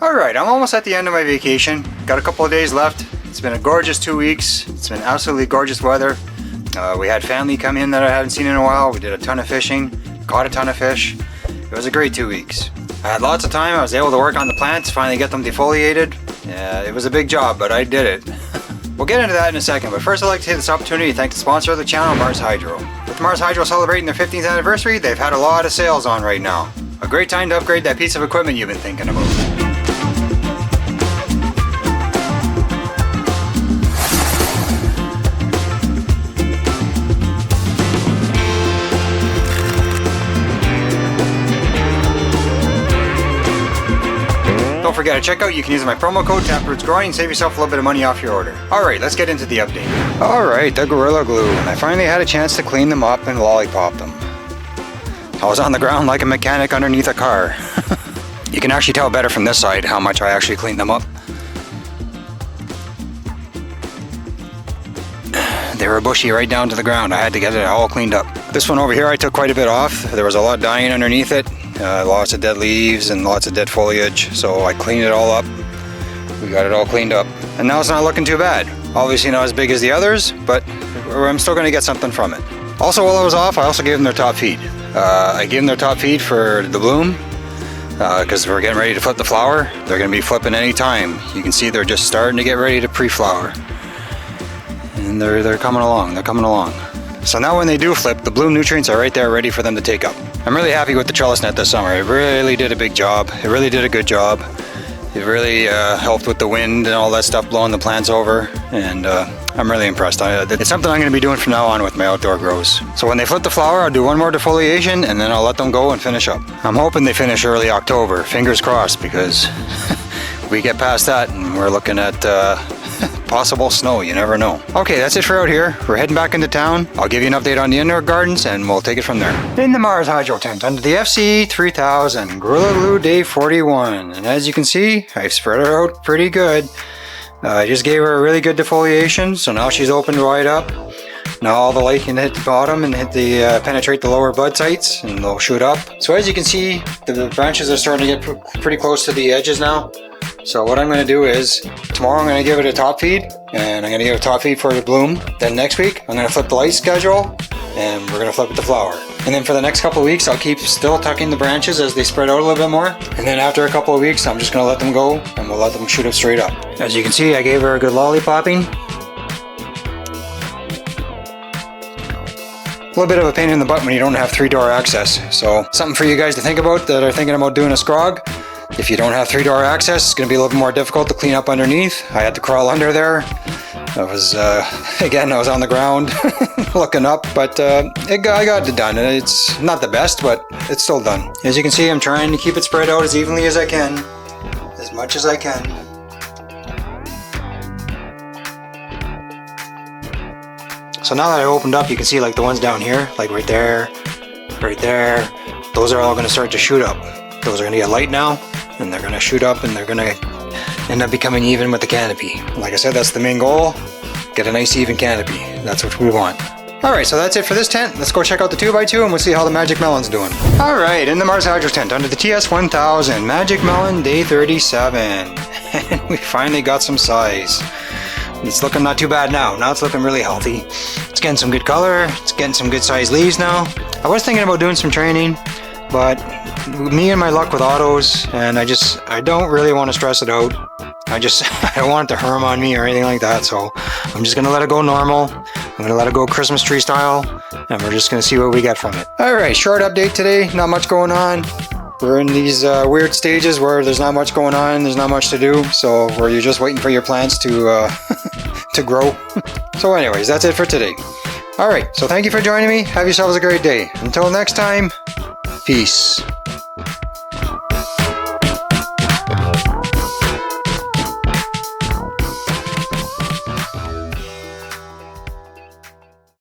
Alright, I'm almost at the end of my vacation. Got a couple of days left. It's been a gorgeous 2 weeks. It's been absolutely gorgeous weather. We had family come in that I haven't seen in a while. We did a ton of fishing, caught a ton of fish. It was a great 2 weeks. I had lots of time. I was able to work on the plants, finally get them defoliated. Yeah, it was a big job, but I did it. We'll get into that in a second, but first I'd like to take this opportunity to thank the sponsor of the channel, Mars Hydro. With Mars Hydro celebrating their 15th anniversary, they've had a lot of sales on right now. A great time to upgrade that piece of equipment you've been thinking about. Don't forget to check out, you can use my promo code TapRootsGrowing and save yourself a little bit of money off your order. Alright, let's get into the update. Alright, the Gorilla Glue. I finally had a chance to clean them up and lollipop them. I was on the ground like a mechanic underneath a car. You can actually tell better from this side how much I actually cleaned them up. They were bushy right down to the ground. I had to get it all cleaned up. This one over here I took quite a bit off. There was a lot dying underneath it. Lots of dead leaves and lots of dead foliage. So I cleaned it all up. We got it all cleaned up. And now it's not looking too bad. Obviously not as big as the others, but I'm still going to get something from it. Also, while I was off, I also gave them their top feed. I gave them their top feed for the bloom. Because we're getting ready to flip the flower. They're going to be flipping any time. You can see they're just starting to get ready to pre-flower. And they're coming along, they're coming along. So now when they do flip, the bloom nutrients are right there ready for them to take up. I'm really happy with the trellis net this summer. It really did a big job. It really did a good job. It really helped with the wind and all that stuff blowing the plants over. And I'm really impressed. It's something I'm going to be doing from now on with my outdoor grows. So when they flip the flower, I'll do one more defoliation and then I'll let them go and finish up. I'm hoping they finish early October. Fingers crossed, because we get past that and we're looking at possible snow. You never know. Okay, that's it for out here. We're heading back into town. I'll give you an update on the indoor gardens and we'll take it from there. In the Mars Hydro tent under the FCE 3000 Gorilla Glue Day 41. And as you can see, I've spread her out pretty good. I just gave her a really good defoliation, so now she's opened wide up. Now all the light can hit the bottom and hit the penetrate the lower bud sites, and they'll shoot up. So as you can see, the branches are starting to get pretty close to the edges now. So what I'm going to do is, tomorrow I'm going to give it a top feed, and I'm going to give it a top feed for the bloom. Then next week, I'm going to flip the light schedule, and we're going to flip it to flower. And then for the next couple of weeks, I'll keep still tucking the branches as they spread out a little bit more. And then after a couple of weeks, I'm just going to let them go, and we'll let them shoot up straight up. As you can see, I gave her a good lollipopping. A little bit of a pain in the butt when you don't have 3-door access. So something for you guys to think about that are thinking about doing a scrog. If you don't have 3-door access, it's going to be a little bit more difficult to clean up underneath. I had to crawl under there. I was, again, I was on the ground looking up, but I got it done. It's not the best, but it's still done. As you can see, I'm trying to keep it spread out as evenly as I can, as much as I can. So now that I opened up, you can see like the ones down here, like right there, those are all going to start to shoot up. Those are going to get light now, and they're going to shoot up, and they're going to end up becoming even with the canopy. Like I said, that's the main goal. Get a nice even canopy. That's what we want. Alright, so that's it for this tent. Let's go check out the 2x2 and we'll see how the Magic Melon's doing. Alright, in the Mars Hydro tent under the TS1000, Magic Melon Day 37. And we finally got some size. It's looking not too bad now. Now it's looking really healthy. It's getting some good color. It's getting some good sized leaves now. I was thinking about doing some training, but me and my luck with autos, and I don't really want to stress it out. I don't want it to harm on me or anything like that, so I'm just gonna let it go normal. I'm gonna let it go Christmas tree style, and we're just gonna see what we get from it. Alright, short update today, not much going on. We're in these weird stages where there's not much going on, there's not much to do, so where you're just waiting for your plants to to grow. So anyways, that's it for today. Alright, so thank you for joining me. Have yourselves a great day. Until next time, peace.